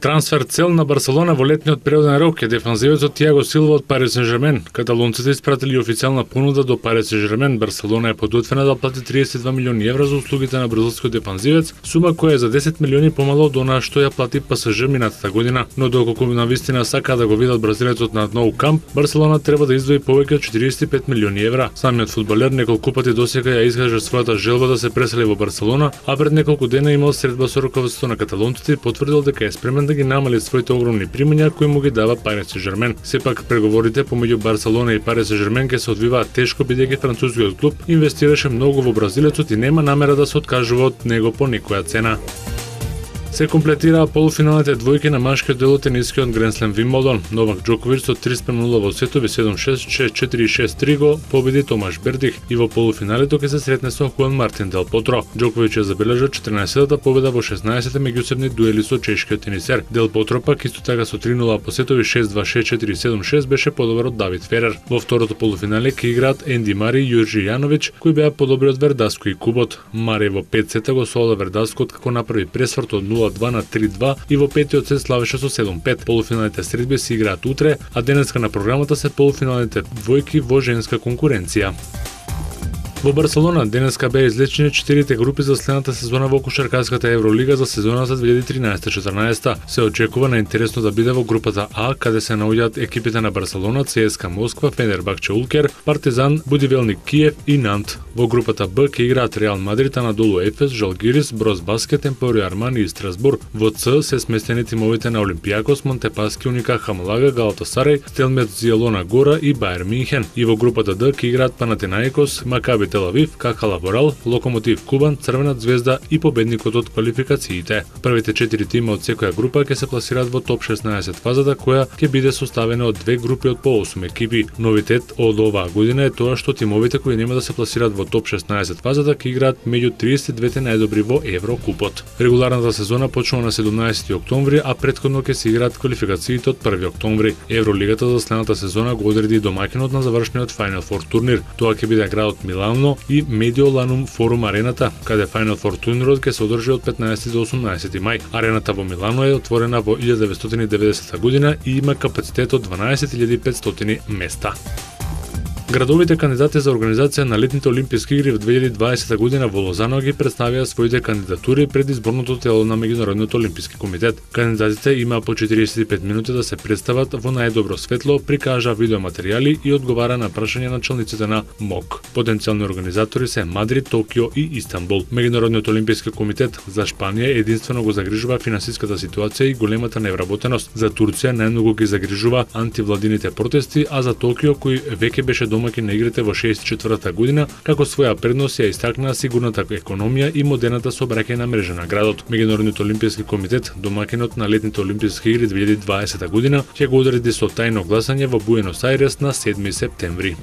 Трансфер цел на Барселона во летниот периоден рок е дефанзивецот Тиаго Силва од Пари Сен-Жермен. Каталонците испратили официјална понуда до Пари Сен-Жермен. Барселона е подготвена да плати 32 милиони евра за услугите на бразилскиот дефанзивец, сума која е за 10 милиони помало од она што ја плати ПСЖ минатата година. Но доколку навистина сака да го видат бразилецот на Nou Camp, Барселона треба да издвои повеќе од 45 милиони евра. Самиот фудбалер неколку пати досега ја искажа својата желба да се пресели во Барселона, а пред неколку дена имал средба со раководството на каталонците и потврдил дека е спремен да ги намали своите огромни примања кои му ги дава Пари Сен-Жермен. Сепак преговорите помеѓу Барселона и Пари Сен-Жермен ќе се одвиваат тешко бидејќи францускиот клуб инвестираше многу во бразилецот и нема намера да се откажува од него по никоја цена. Се комплетираа полуфиналните двојки на машкиот дел од тенискиот Гренслем Вимболдон. Новак Џоковиќ со 3:0 во сетови 7-6, 6-4 и 6-3 го победи Томаш Бердих и во полуфиналето ќе се сретне со Хуан Мартин Дел Потро. Џоковиќ ја забележа 14-та победа во 16 меѓусебни дуели со чешкиот тенисер. Дел Потро пак исто така со 3:0 по сетови 6-2, 6-4 и 7-6 беше подобар од Давид Ферер. Во второто полуфинале ќе играат Енди Мари и Јурџи Јановиќ, кои беа подобри од Вердаско и Кубот. Мари во 5 сета го солда Вердаско како направи пресврт од 0-2 на 3-2 и во петиот сет славеше со 7-5. Полуфиналните средби се играат утре, а денеска на програмата се полуфиналните двојки во женска конкуренција. Во Барселона денеска беа излечени 4 групи за следната сезона во кошаркарската Евролига за сезоната 2013-14. Се очекува на интересно да биде во групата А, каде се наоѓаат екипите на Барселона, ЦСКА Москва, Фенербахче Улкер, Партизан, Будивелник Киев и Нант. Во групата Б ќе играат Реал Мадрид, Анадолу Ефес, Жалгирис, Броз Баскет, Емпорио Армани и Страсбур. Во Ц се сместени тимовите на Олимпијакос, Монтепаски, Уника Хамалага, Галатасарај, Стелмет Зиелона Гора и Баер Минхен. И во групата Д ќе играат Панатинаикос, Макаби Тел Авив, КК Лаборал, Локомотив Кубан, Црвена звезда и победникот од квалификациите. Првите 4 тима од секоја група ќе се пласираат во топ 16 фазата, која ќе биде составена од 2 групи од по 8 екипи. Новитет од оваа година е тоа што тимовите кои нема да се пласираат во топ 16 фазата ќе играат меѓу 32 најдобри во Еврокупот. Регуларната сезона почнува на 17 октомври, а претходно ќе се играат квалификациите од 1 октомври. Евролигата за следната сезона го одреди домаќинот на завршниот Final Four турнир. Тоа ќе биде градот Милано и Медиоланум Форум Арената, каде Final Four турнирот ќе се одржи од 15 до 18 мај. Арената во Милано е отворена во 1990 година и има капацитет од 12.500 места. Градовите кандидати за организација на летните олимписки игри во 2020 година во Лозано ги представија своите кандидатури пред изборното тело на Меѓународниот олимписки комитет. Кандидатите имаа по 45 минути да се представат во најдобро светло, прикажа видеоматеријали и одговара на прашања на челниците на МОК. Потенцијални организатори се Мадрид, Токио и Истанбул. Меѓународниот олимписки комитет за Шпанија единствено го загрижува финансиската ситуација и големата невработеност. За Турција најмногу ги загрижува антивладините протести, а за Токио, кој веќе беше домаќин на игрите во 64-та година, како своја предност ја истакнаа сигурната економија и модерната сообраќајна мрежа на градот. Меѓународниот олимписки комитет, домаќинот на летните олимписки игри 2020 година, ќе го одреди со тајно гласање во Буенос Ајрес на 7 септември.